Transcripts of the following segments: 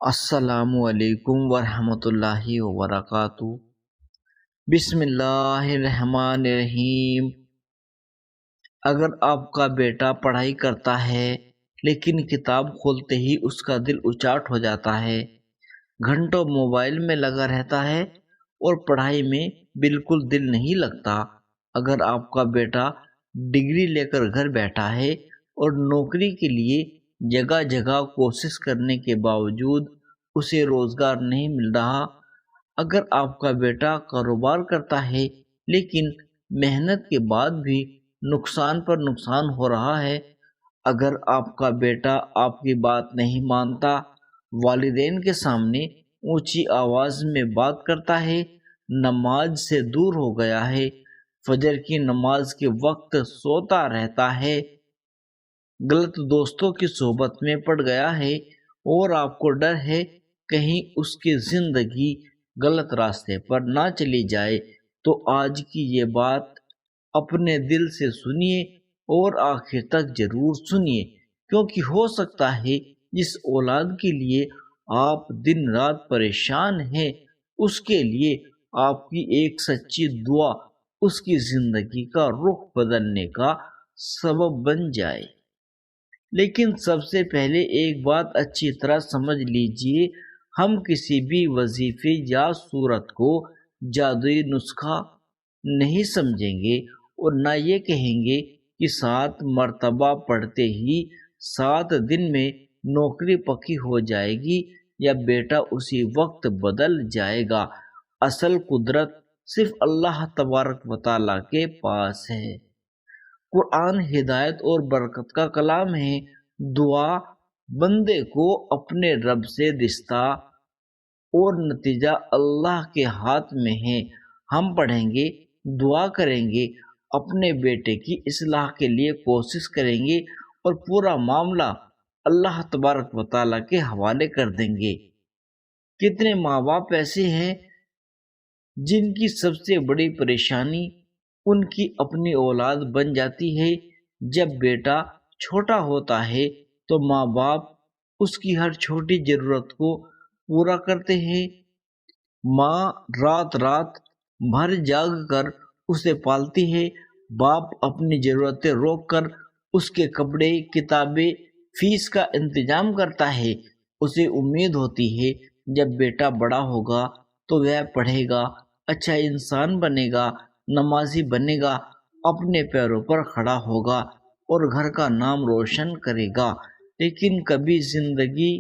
السلام علیکم ورحمۃ اللہ وبرکاتہ۔ بسم اللہ الرحمن الرحیم۔ اگر آپ کا بیٹا پڑھائی کرتا ہے لیکن کتاب کھولتے ہی اس کا دل اچاٹ ہو جاتا ہے، گھنٹوں موبائل میں لگا رہتا ہے اور پڑھائی میں بالکل دل نہیں لگتا، اگر آپ کا بیٹا ڈگری لے کر گھر بیٹھا ہے اور نوکری کے لیے جگہ جگہ کوشش کرنے کے باوجود اسے روزگار نہیں مل رہا، اگر آپ کا بیٹا کاروبار کرتا ہے لیکن محنت کے بعد بھی نقصان پر نقصان ہو رہا ہے، اگر آپ کا بیٹا آپ کی بات نہیں مانتا، والدین کے سامنے اونچی آواز میں بات کرتا ہے، نماز سے دور ہو گیا ہے، فجر کی نماز کے وقت سوتا رہتا ہے، غلط دوستوں کی صحبت میں پڑ گیا ہے اور آپ کو ڈر ہے کہیں اس کی زندگی غلط راستے پر نہ چلی جائے، تو آج کی یہ بات اپنے دل سے سنیے اور آخر تک ضرور سنیے، کیونکہ ہو سکتا ہے جس اولاد کے لیے آپ دن رات پریشان ہیں، اس کے لیے آپ کی ایک سچی دعا اس کی زندگی کا رخ بدلنے کا سبب بن جائے۔ لیکن سب سے پہلے ایک بات اچھی طرح سمجھ لیجئے، ہم کسی بھی وظیفے یا صورت کو جادوئی نسخہ نہیں سمجھیں گے اور نہ یہ کہیں گے کہ 7 مرتبہ پڑھتے ہی 7 دن میں نوکری پکی ہو جائے گی یا بیٹا اسی وقت بدل جائے گا۔ اصل قدرت صرف اللہ تبارک و تعالیٰ کے پاس ہے۔ قرآن ہدایت اور برکت کا کلام ہے۔ دعا بندے کو اپنے رب سے رشتہ اور نتیجہ اللہ کے ہاتھ میں ہے۔ ہم پڑھیں گے، دعا کریں گے، اپنے بیٹے کی اصلاح کے لیے کوشش کریں گے اور پورا معاملہ اللہ تبارک و تعالیٰ کے حوالے کر دیں گے۔ کتنے ماں باپ ایسے ہیں جن کی سب سے بڑی پریشانی ان کی اپنی اولاد بن جاتی ہے۔ جب بیٹا چھوٹا ہوتا ہے تو ماں باپ اس کی ہر چھوٹی ضرورت کو پورا کرتے ہیں۔ ماں رات رات بھر جاگ کر اسے پالتی ہے، باپ اپنی ضرورتیں روک کر اس کے کپڑے، کتابیں، فیس کا انتظام کرتا ہے۔ اسے امید ہوتی ہے جب بیٹا بڑا ہوگا تو وہ پڑھے گا، اچھا انسان بنے گا، نمازی بنے گا، اپنے پیروں پر کھڑا ہوگا اور گھر کا نام روشن کرے گا۔ لیکن کبھی زندگی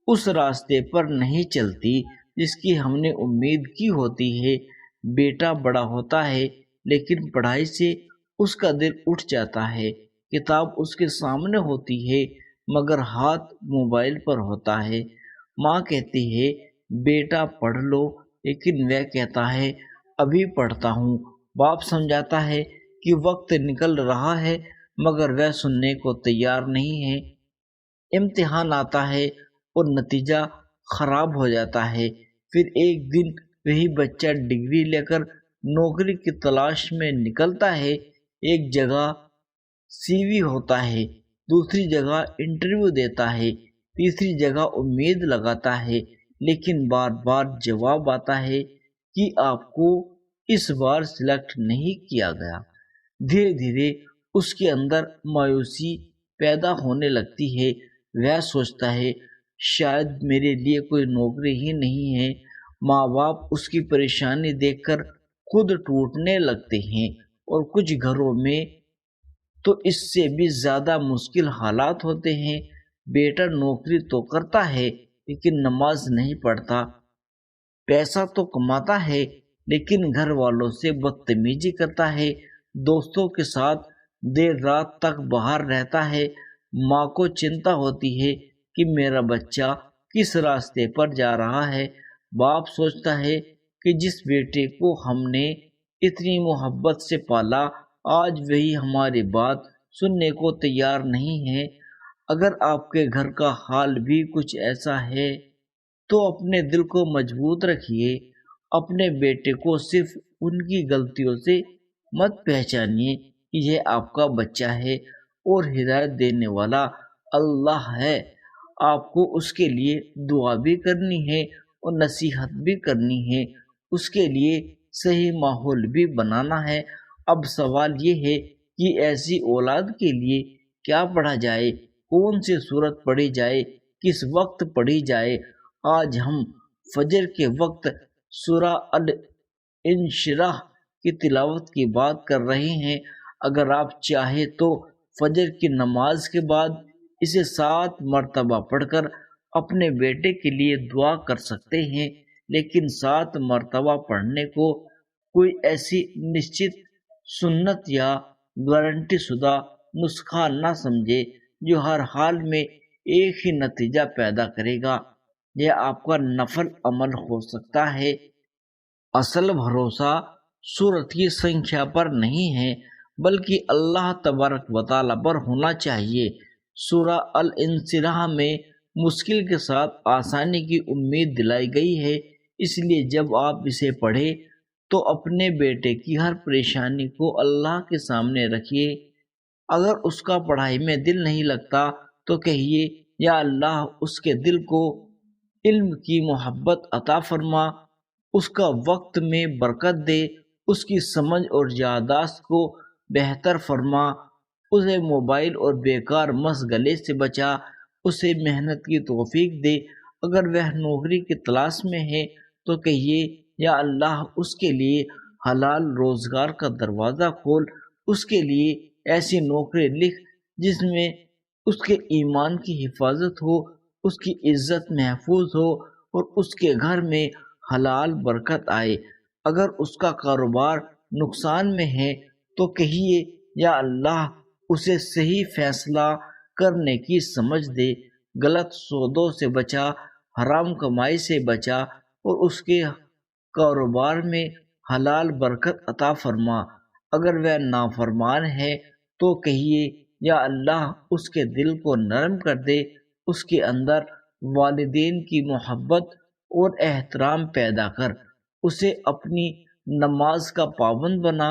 اس راستے پر نہیں چلتی جس کی ہم نے امید کی ہوتی ہے۔ بیٹا بڑا ہوتا ہے لیکن پڑھائی سے اس کا دل اٹھ جاتا ہے، کتاب اس کے سامنے ہوتی ہے مگر ہاتھ موبائل پر ہوتا ہے۔ ماں کہتی ہے بیٹا پڑھ لو، لیکن وہ کہتا ہے ابھی پڑھتا ہوں۔ باپ سمجھاتا ہے کہ وقت نکل رہا ہے مگر وہ سننے کو تیار نہیں ہے۔ امتحان آتا ہے اور نتیجہ خراب ہو جاتا ہے، پھر ایک دن وہی بچہ ڈگری لے کر نوکری کی تلاش میں نکلتا ہے۔ ایک جگہ سی وی ہوتا ہے، دوسری جگہ انٹرویو دیتا ہے، تیسری جگہ امید لگاتا ہے، لیکن بار بار جواب آتا ہے کہ آپ کو اس بار سلیکٹ نہیں کیا گیا۔ دھیرے دھیرے اس کے اندر مایوسی پیدا ہونے لگتی ہے، وہ سوچتا ہے شاید میرے لیے کوئی نوکری ہی نہیں ہے۔ ماں باپ اس کی پریشانی دیکھ کر خود ٹوٹنے لگتے ہیں، اور کچھ گھروں میں تو اس سے بھی زیادہ مشکل حالات ہوتے ہیں۔ بیٹا نوکری تو کرتا ہے لیکن نماز نہیں پڑھتا، پیسہ تو کماتا ہے لیکن گھر والوں سے بدتمیزی کرتا ہے، دوستوں کے ساتھ دیر رات تک باہر رہتا ہے۔ ماں کو چنتا ہوتی ہے کہ میرا بچہ کس راستے پر جا رہا ہے۔ باپ سوچتا ہے کہ جس بیٹے کو ہم نے اتنی محبت سے پالا، آج وہی ہماری بات سننے کو تیار نہیں ہے۔ اگر آپ کے گھر کا حال بھی کچھ ایسا ہے تو اپنے دل کو مضبوط رکھیے، اپنے بیٹے کو صرف ان کی غلطیوں سے مت پہچانیے کہ یہ آپ کا بچہ ہے اور ہدایت دینے والا اللہ ہے۔ آپ کو اس کے لیے دعا بھی کرنی ہے اور نصیحت بھی کرنی ہے، اس کے لیے صحیح ماحول بھی بنانا ہے۔ اب سوال یہ ہے کہ ایسی اولاد کے لیے کیا پڑھا جائے، کون سی صورت پڑھی جائے، کس وقت پڑھی جائے۔ آج ہم فجر کے وقت سورہ الانشراح کی تلاوت کی بات کر رہے ہیں۔ اگر آپ چاہیں تو فجر کی نماز کے بعد اسے 7 مرتبہ پڑھ کر اپنے بیٹے کے لیے دعا کر سکتے ہیں، لیکن 7 مرتبہ پڑھنے کو کوئی ایسی نشچت سنت یا گارنٹی شدہ نسخہ نہ سمجھے جو ہر حال میں ایک ہی نتیجہ پیدا کرے گا۔ یہ آپ کا نفل عمل ہو سکتا ہے۔ اصل بھروسہ سورت کی سنکھیا پر نہیں ہے بلکہ اللہ تبارک و تعالیٰ پر ہونا چاہیے۔ سورہ الانشراح میں مشکل کے ساتھ آسانی کی امید دلائی گئی ہے، اس لیے جب آپ اسے پڑھیں تو اپنے بیٹے کی ہر پریشانی کو اللہ کے سامنے رکھیے۔ اگر اس کا پڑھائی میں دل نہیں لگتا تو کہیے، یا اللہ اس کے دل کو علم کی محبت عطا فرما، اس کا وقت میں برکت دے، اس کی سمجھ اور یادداشت کو بہتر فرما، اسے موبائل اور بیکار مشغلے سے بچا، اسے محنت کی توفیق دے۔ اگر وہ نوکری کی تلاش میں ہے تو کہیے، یا اللہ اس کے لیے حلال روزگار کا دروازہ کھول، اس کے لیے ایسی نوکری لکھ جس میں اس کے ایمان کی حفاظت ہو، اس کی عزت محفوظ ہو اور اس کے گھر میں حلال برکت آئے۔ اگر اس کا کاروبار نقصان میں ہے تو کہیے، یا اللہ اسے صحیح فیصلہ کرنے کی سمجھ دے، غلط سودوں سے بچا، حرام کمائی سے بچا اور اس کے کاروبار میں حلال برکت عطا فرما۔ اگر وہ نافرمان ہے تو کہیے، یا اللہ اس کے دل کو نرم کر دے، اس کے اندر والدین کی محبت اور احترام پیدا کر، اسے اپنی نماز کا پابند بنا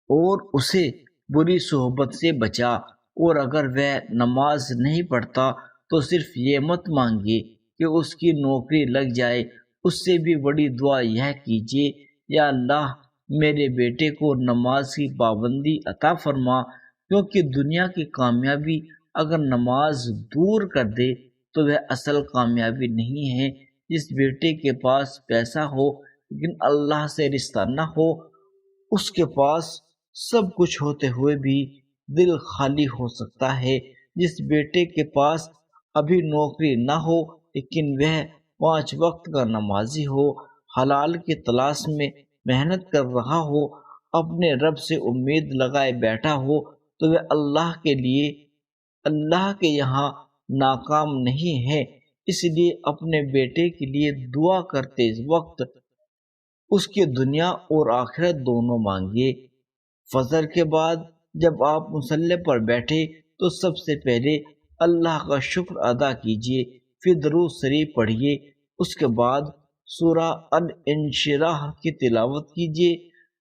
اور اسے بری صحبت سے بچا۔ اور اگر وہ نماز نہیں پڑھتا تو صرف یہ مت مانگے کہ اس کی نوکری لگ جائے، اس سے بھی بڑی دعا یہ کیجیے، یا اللہ میرے بیٹے کو نماز کی پابندی عطا فرما، کیونکہ دنیا کی کامیابی اگر نماز دور کر دے تو وہ اصل کامیابی نہیں ہے۔ جس بیٹے کے پاس پیسہ ہو لیکن اللہ سے رشتہ نہ ہو، اس کے پاس سب کچھ ہوتے ہوئے بھی دل خالی ہو سکتا ہے۔ جس بیٹے کے پاس ابھی نوکری نہ ہو لیکن وہ 5 وقت کا نمازی ہو، حلال کی تلاش میں محنت کر رہا ہو، اپنے رب سے امید لگائے بیٹھا ہو، تو وہ اللہ کے یہاں ناکام نہیں ہے۔ اس لیے اپنے بیٹے کے لیے دعا کرتے وقت اس کی دنیا اور آخرت دونوں مانگیے۔ فجر کے بعد جب آپ مصلی پر بیٹھے تو سب سے پہلے اللہ کا شکر ادا کیجیے، پھر درود شریف پڑھیے، اس کے بعد سورہ الانشراح کی تلاوت کیجیے۔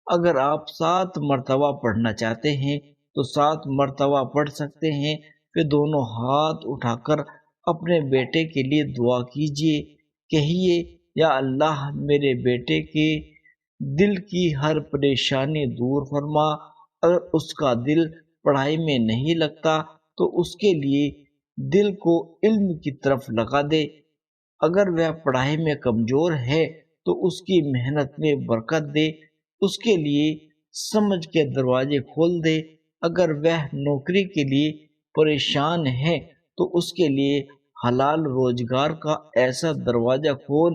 اگر آپ 7 مرتبہ پڑھنا چاہتے ہیں تو 7 مرتبہ پڑھ سکتے ہیں، پھر دونوں ہاتھ اٹھا کر اپنے بیٹے کے لیے دعا کیجیے، کہیے، یا اللہ میرے بیٹے کے دل کی ہر پریشانی دور فرما۔ اگر اس کا دل پڑھائی میں نہیں لگتا تو اس کے لیے دل کو علم کی طرف لگا دے۔ اگر وہ پڑھائی میں کمزور ہے تو اس کی محنت میں برکت دے، اس کے لیے سمجھ کے دروازے کھول دے۔ اگر وہ نوکری کے لیے پریشان ہے تو اس کے لیے حلال روزگار کا ایسا دروازہ کھول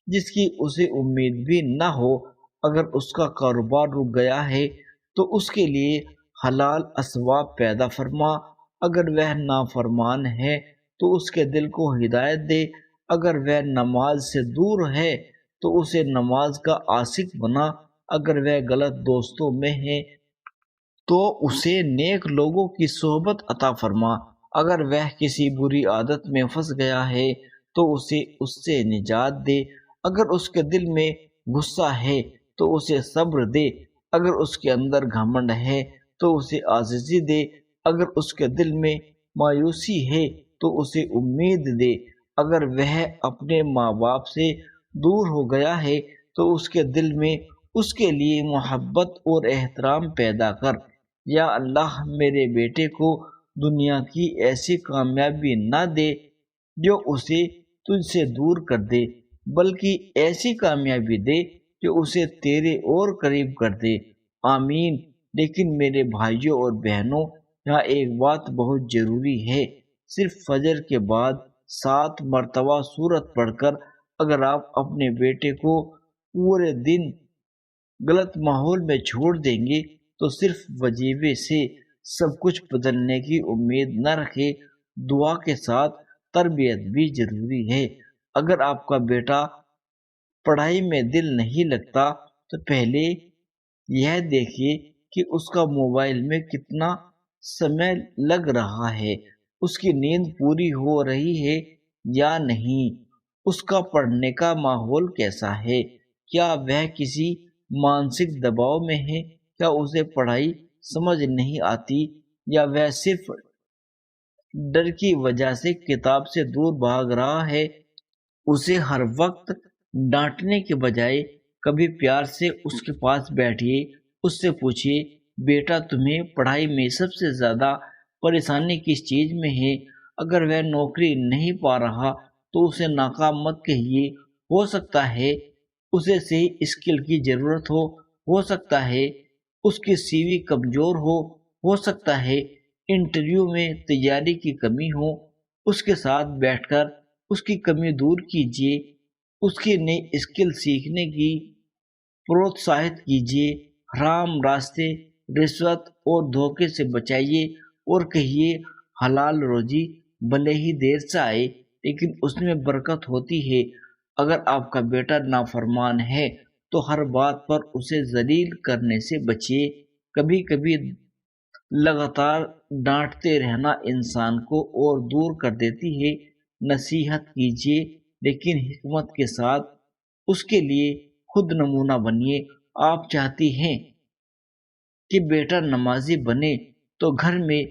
جس کی اسے امید بھی نہ ہو۔ اگر اس کا کاروبار رک گیا ہے تو اس کے لیے حلال اسباب پیدا فرما۔ اگر وہ نافرمان ہے تو اس کے دل کو ہدایت دے۔ اگر وہ نماز سے دور ہے تو اسے نماز کا عاشق بنا۔ اگر وہ غلط دوستوں میں ہے تو اسے نیک لوگوں کی صحبت عطا فرما۔ اگر وہ کسی بری عادت میں پھنس گیا ہے تو اسے اس سے نجات دے۔ اگر اس کے دل میں غصہ ہے تو اسے صبر دے۔ اگر اس کے اندر گھمنڈ ہے تو اسے عاجزی دے۔ اگر اس کے دل میں مایوسی ہے تو اسے امید دے۔ اگر وہ اپنے ماں باپ سے دور ہو گیا ہے تو اس کے دل میں اس کے لیے محبت اور احترام پیدا کر۔ یا اللہ میرے بیٹے کو دنیا کی ایسی کامیابی نہ دے جو اسے تجھ سے دور کر دے، بلکہ ایسی کامیابی دے جو اسے تیرے اور قریب کر دے، آمین۔ لیکن میرے بھائیوں اور بہنوں، یہاں ایک بات بہت ضروری ہے، صرف فجر کے بعد 7 مرتبہ سورت پڑھ کر اگر آپ اپنے بیٹے کو پورے دن غلط ماحول میں چھوڑ دیں گے تو صرف وظیفے سے سب کچھ بدلنے کی امید نہ رکھے، دعا کے ساتھ تربیت بھی ضروری ہے۔ اگر آپ کا بیٹا پڑھائی میں دل نہیں لگتا تو پہلے یہ دیکھیے کہ اس کا موبائل میں کتنا سمے لگ رہا ہے، اس کی نیند پوری ہو رہی ہے یا نہیں، اس کا پڑھنے کا ماحول کیسا ہے، کیا وہ کسی مانسک دباؤ میں ہے، کیا اسے پڑھائی سمجھ نہیں آتی، یا وہ صرف ڈر کی وجہ سے کتاب سے دور بھاگ رہا ہے۔ اسے ہر وقت ڈانٹنے کے بجائے کبھی پیار سے اس کے پاس بیٹھیے، اس سے پوچھیے بیٹا تمہیں پڑھائی میں سب سے زیادہ پریشانی کس چیز میں ہے۔ اگر وہ نوکری نہیں پا رہا تو اسے ناکام مت کہیے، ہو سکتا ہے اسے صحیح اسکل کی ضرورت ہو سکتا ہے اس کی سی وی کمزور ہو سکتا ہے انٹرویو میں تیاری کی کمی ہو۔ اس کے ساتھ بیٹھ کر اس کی کمی دور کیجیے، اس کی نئی اسکل سیکھنے کی پروتساہت کیجیے، حرام راستے، رشوت اور دھوکے سے بچائیے اور کہیے حلال روزی بھلے ہی دیر سے آئے لیکن اس میں برکت ہوتی ہے۔ اگر آپ کا بیٹا نافرمان ہے تو ہر بات پر اسے ذلیل کرنے سے بچیے، کبھی کبھی لگاتار ڈانٹتے رہنا انسان کو اور دور کر دیتی ہے۔ نصیحت کیجیے لیکن حکمت کے ساتھ، اس کے لیے خود نمونہ بنیے۔ آپ چاہتی ہیں کہ بیٹا نمازی بنے تو گھر میں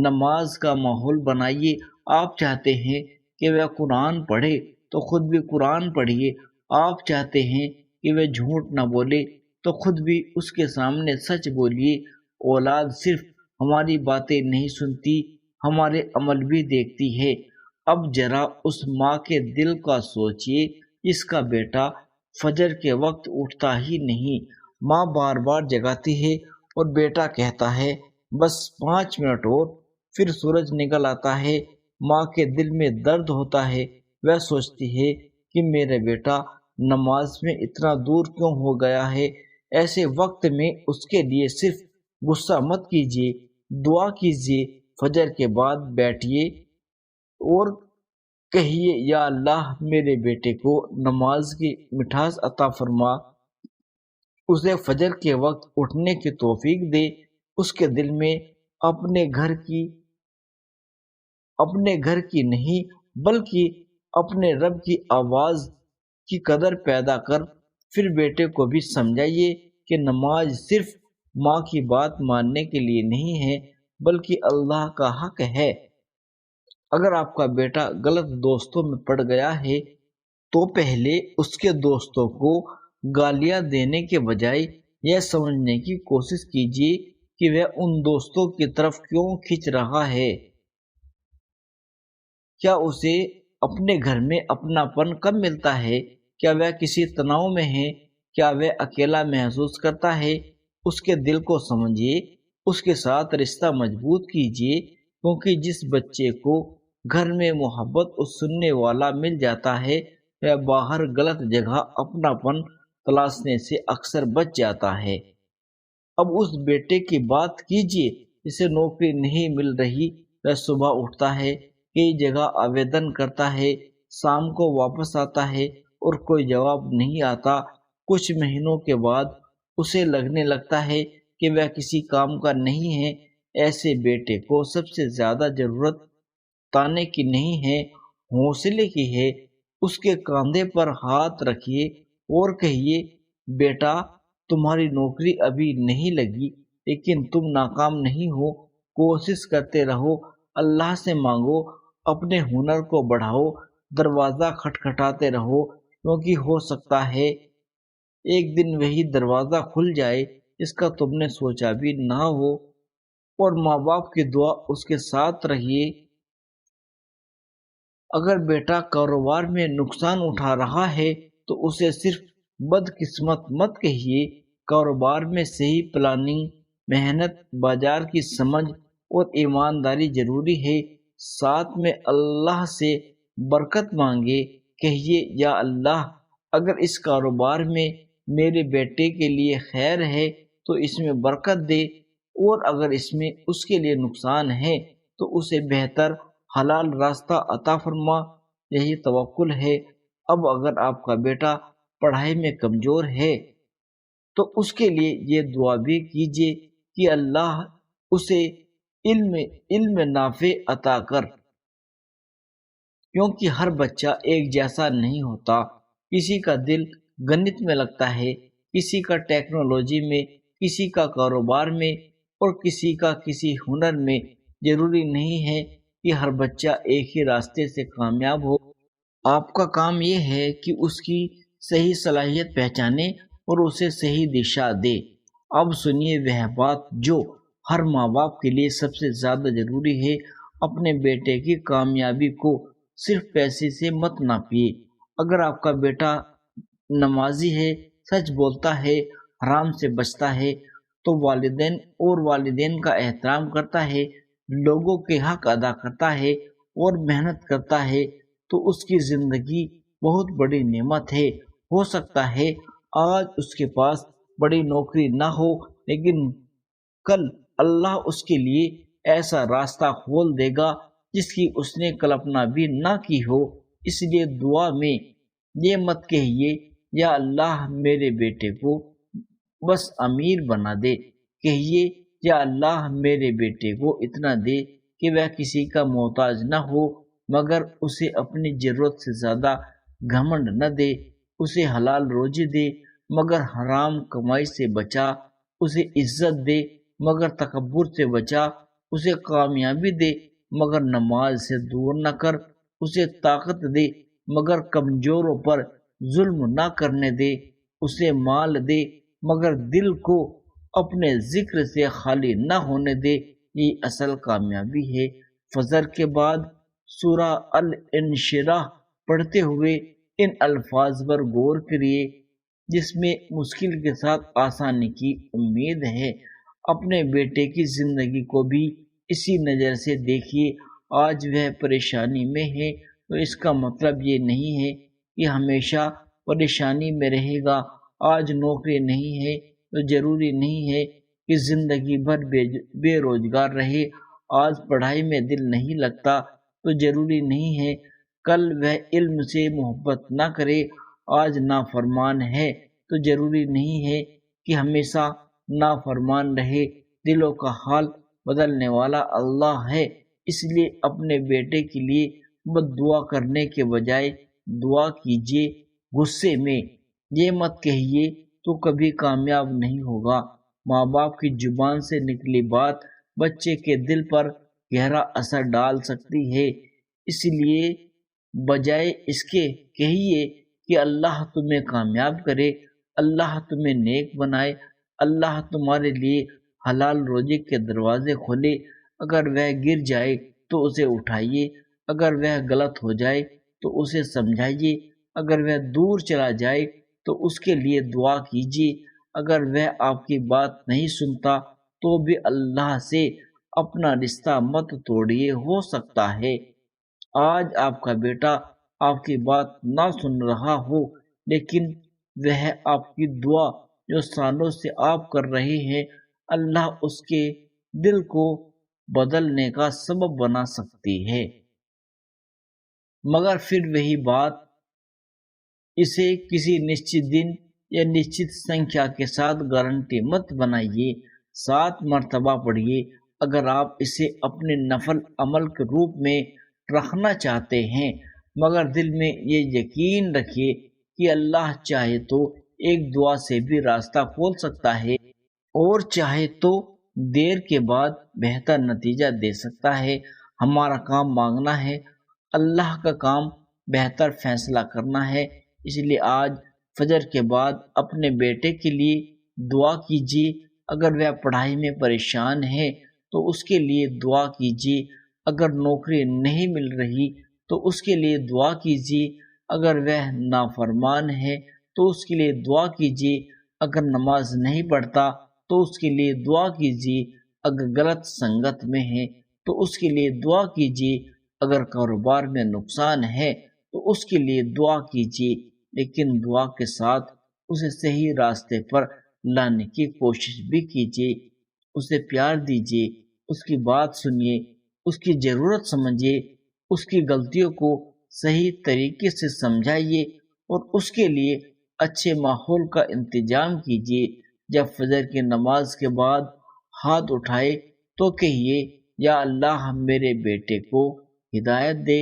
نماز کا ماحول بنائیے، آپ چاہتے ہیں کہ وہ قرآن پڑھے تو خود بھی قرآن پڑھیے، آپ چاہتے ہیں کہ وہ جھوٹ نہ بولے تو خود بھی اس کے سامنے سچ بولیے۔ اولاد صرف ہماری باتیں نہیں سنتی، ہمارے عمل بھی دیکھتی ہے۔ اب ذرا اس ماں کے دل کا سوچئے جس کا بیٹا فجر کے وقت اٹھتا ہی نہیں، ماں بار بار جگاتی ہے اور بیٹا کہتا ہے بس 5 منٹ اور، پھر سورج نکل آتا ہے۔ ماں کے دل میں درد ہوتا ہے، وہ سوچتی ہے کہ میرا بیٹا نماز میں اتنا دور کیوں ہو گیا ہے۔ ایسے وقت میں اس کے لیے صرف غصہ مت کیجیے، دعا کیجیے، فجر کے بعد بیٹھیے اور کہیے یا اللہ میرے بیٹے کو نماز کی مٹھاس عطا فرما، اسے فجر کے وقت اٹھنے کی توفیق دے، اس کے دل میں اپنے گھر کی نہیں بلکہ اپنے رب کی آواز کی قدر پیدا کر۔ پھر بیٹے کو بھی سمجھائیے کہ نماز صرف ماں کی بات ماننے کے لیے نہیں ہے بلکہ اللہ کا حق ہے۔ اگر آپ کا بیٹا غلط دوستوں میں پڑ گیا ہے تو پہلے اس کے دوستوں کو گالیاں دینے کے بجائے یہ سمجھنے کی کوشش کیجیے کہ وہ ان دوستوں کی طرف کیوں کھنچ رہا ہے۔ کیا اسے اپنے گھر میں اپنا پن کب ملتا ہے؟ کیا وہ کسی تناؤ میں ہے؟ کیا وہ اکیلا محسوس کرتا ہے؟ اس کے دل کو سمجھیے، اس کے ساتھ رشتہ مضبوط کیجیے، کیونکہ جس بچے کو گھر میں محبت اور سننے والا مل جاتا ہے وہ باہر غلط جگہ اپنا پن تلاشنے سے اکثر بچ جاتا ہے۔ اب اس بیٹے کی بات کیجیے جسے نوکری نہیں مل رہی، وہ صبح اٹھتا ہے، کئی جگہ آویدن کرتا ہے، شام کو واپس آتا ہے اور کوئی جواب نہیں آتا۔ کچھ مہینوں کے بعد اسے لگنے لگتا ہے کہ وہ کسی کام کا نہیں ہے۔ ایسے بیٹے کو سب سے زیادہ ضرورت تانے کی نہیں ہے، حوصلے کی ہے۔ اس کے کاندھے پر ہاتھ رکھیے اور کہیے بیٹا تمہاری نوکری ابھی نہیں لگی لیکن تم ناکام نہیں ہو، کوشش کرتے رہو، اللہ سے مانگو، اپنے ہنر کو بڑھاؤ، دروازہ کھٹکھٹاتے رہو، کیونکہ ہو سکتا ہے ایک دن وہی دروازہ کھل جائے جس کا تم نے سوچا بھی نہ ہو۔ اور ماں باپ کی دعا اس کے ساتھ رہیے۔ اگر بیٹا کاروبار میں نقصان اٹھا رہا ہے تو اسے صرف بدقسمت مت کہیے۔ کاروبار میں صحیح پلاننگ، محنت، بازار کی سمجھ اور ایمانداری ضروری ہے۔ ساتھ میں اللہ سے برکت مانگے، کہیے یا اللہ اگر اس کاروبار میں میرے بیٹے کے لیے خیر ہے تو اس میں برکت دے، اور اگر اس میں اس کے لیے نقصان ہے تو اسے بہتر حلال راستہ عطا فرما۔ یہی توکل ہے۔ اب اگر آپ کا بیٹا پڑھائی میں کمزور ہے تو اس کے لیے یہ دعا بھی کیجیے کہ اللہ اسے علم نافع عطا کر، کیونکہ ہر بچہ ایک جیسا نہیں ہوتا۔ کسی کا دل گنت میں لگتا ہے، کسی کا ٹیکنالوجی میں، کسی کا کاروبار میں، اور کسی کا کسی ہنر میں۔ ضروری نہیں ہے کہ ہر بچہ ایک ہی راستے سے کامیاب ہو۔ آپ کا کام یہ ہے کہ اس کی صحیح صلاحیت پہچانے اور اسے صحیح دشا دے۔ اب سنیے وہ بات جو ہر ماں باپ کے لیے سب سے زیادہ ضروری ہے۔ اپنے بیٹے کی کامیابی کو صرف پیسے سے مت ناپیے۔ اگر آپ کا بیٹا نمازی ہے، سچ بولتا ہے، حرام سے بچتا ہے، تو والدین کا احترام کرتا ہے، لوگوں کے حق ادا کرتا ہے اور محنت کرتا ہے، تو اس کی زندگی بہت بڑی نعمت ہے۔ ہو سکتا ہے آج اس کے پاس بڑی نوکری نہ ہو، لیکن کل اللہ اس کے لیے ایسا راستہ کھول دے گا جس کی اس نے کلپنا بھی نہ کی ہو۔ اس لیے دعا میں یہ مت کہیے یا اللہ میرے بیٹے کو بس امیر بنا دے، کہیے یا اللہ میرے بیٹے کو اتنا دے کہ وہ کسی کا محتاج نہ ہو، مگر اسے اپنی ضرورت سے زیادہ گھمنڈ نہ دے، اسے حلال روزی دے مگر حرام کمائی سے بچا، اسے عزت دے مگر تکبر سے بچا، اسے کامیابی دے مگر نماز سے دور نہ کر، اسے طاقت دے مگر کمزوروں پر ظلم نہ کرنے دے، اسے مال دے مگر دل کو اپنے ذکر سے خالی نہ ہونے دے۔ یہ اصل کامیابی ہے۔ فجر کے بعد سورہ الانشراح پڑھتے ہوئے ان الفاظ پر غور کریے، جس میں مشکل کے ساتھ آسانی کی امید ہے۔ اپنے بیٹے کی زندگی کو بھی اسی نظر سے دیکھیے۔ آج وہ پریشانی میں ہے تو اس کا مطلب یہ نہیں ہے کہ ہمیشہ پریشانی میں رہے گا۔ آج نوکری نہیں ہے تو ضروری نہیں ہے کہ زندگی بھر بے روزگار رہے۔ آج پڑھائی میں دل نہیں لگتا تو ضروری نہیں ہے کل وہ علم سے محبت نہ کرے۔ آج نافرمان ہے تو ضروری نہیں ہے کہ ہمیشہ نافرمان رہے۔ دلوں کا حال بدلنے والا اللہ ہے۔ اس لیے اپنے بیٹے کے لیے بد دعا کرنے کے بجائے دعا کیجیے۔ غصے میں یہ مت کہیے تو کبھی کامیاب نہیں ہوگا۔ ماں باپ کی زبان سے نکلی بات بچے کے دل پر گہرا اثر ڈال سکتی ہے۔ اس لیے بجائے اس کے کہیے کہ اللہ تمہیں کامیاب کرے، اللہ تمہیں نیک بنائے، اللہ تمہارے لیے حلال روزی کے دروازے کھولے۔ اگر وہ گر جائے تو اسے اٹھائیے، اگر وہ غلط ہو جائے تو اسے سمجھائیے، اگر وہ دور چلا جائے تو اس کے لیے دعا کیجیے۔ اگر وہ آپ کی بات نہیں سنتا تو بھی اللہ سے اپنا رشتہ مت توڑیے۔ ہو سکتا ہے آج آپ کا بیٹا آپ کی بات نہ سن رہا ہو، لیکن وہ آپ کی دعا جو سالوں سے آپ کر رہے ہیں، اللہ اس کے دل کو بدلنے کا سبب بنا سکتی ہے۔ مگر پھر وہی بات، اسے کسی نشچت دن یا نشچت سنکھیا کے ساتھ گارنٹی مت بنائیے۔ 7 مرتبہ پڑھیے۔ اگر آپ اسے اپنے نفل عمل کے روپ میں رکھنا چاہتے ہیں، مگر دل میں یہ یقین رکھیے کہ اللہ چاہے تو ایک دعا سے بھی راستہ کھول سکتا ہے، اور چاہے تو دیر کے بعد بہتر نتیجہ دے سکتا ہے۔ ہمارا کام مانگنا ہے، اللہ کا کام بہتر فیصلہ کرنا ہے۔ اس لیے آج فجر کے بعد اپنے بیٹے کے لیے دعا کیجیے۔ اگر وہ پڑھائی میں پریشان ہے تو اس کے لیے دعا کیجیے۔ اگر نوکری نہیں مل رہی تو اس کے لیے دعا کیجیے۔ اگر وہ نافرمان ہے تو اس کے لیے دعا کیجیے۔ اگر نماز نہیں پڑھتا تو اس کے لیے دعا کیجیے۔ اگر غلط سنگت میں ہے تو اس کے لیے دعا کیجیے۔ اگر کاروبار میں نقصان ہے تو اس کے لیے دعا کیجیے، لیکن دعا کے ساتھ اسے صحیح راستے پر لانے کی کوشش بھی کیجیے۔ اسے پیار دیجیے، اس کی بات سنیے، اس کی ضرورت سمجھیے، اس کی غلطیوں کو صحیح طریقے سے سمجھائیے اور اس کے لیے اچھے ماحول کا انتظام کیجیے۔ جب فجر کی نماز کے بعد ہاتھ اٹھائے تو کہیے، یا اللہ میرے بیٹے کو ہدایت دے،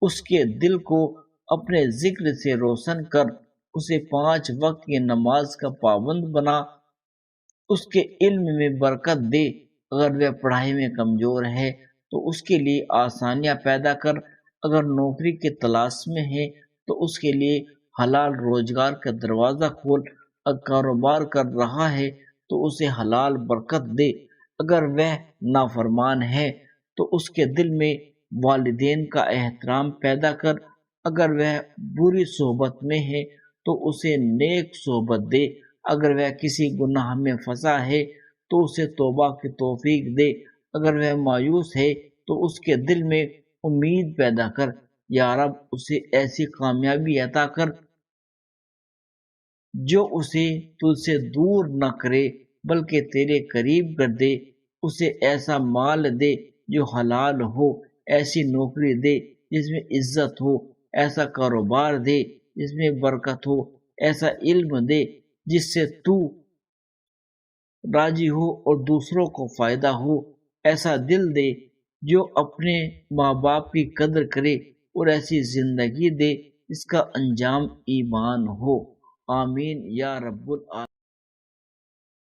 اس کے دل کو اپنے ذکر سے روشن کر، اسے 5 وقت کی نماز کا پابند بنا، اس کے علم میں برکت دے۔ اگر وہ پڑھائی میں کمزور ہے تو اس کے لیے آسانیاں پیدا کر۔ اگر نوکری کی تلاش میں ہے تو اس کے لیے حلال روزگار کا دروازہ کھول۔ اگر کاروبار کر رہا ہے تو اسے حلال برکت دے۔ اگر وہ نافرمان ہے تو اس کے دل میں والدین کا احترام پیدا کر۔ اگر وہ بری صحبت میں ہے تو اسے نیک صحبت دے۔ اگر وہ کسی گناہ میں پھنسا ہے تو اسے توبہ کی توفیق دے۔ اگر وہ مایوس ہے تو اس کے دل میں امید پیدا کر۔ یا رب اسے ایسی کامیابی عطا کر جو اسے تجھ سے دور نہ کرے بلکہ تیرے قریب کر دے۔ اسے ایسا مال دے جو حلال ہو، ایسی نوکری دے جس میں عزت ہو، ایسا کاروبار دے جس میں برکت ہو، ایسا علم دے جس سے تو راضی ہو اور دوسروں کو فائدہ ہو، ایسا دل دے جو اپنے ماں باپ کی قدر کرے، اور ایسی زندگی دے جس کا انجام ایمان ہو۔ آمین یا رب العالمین۔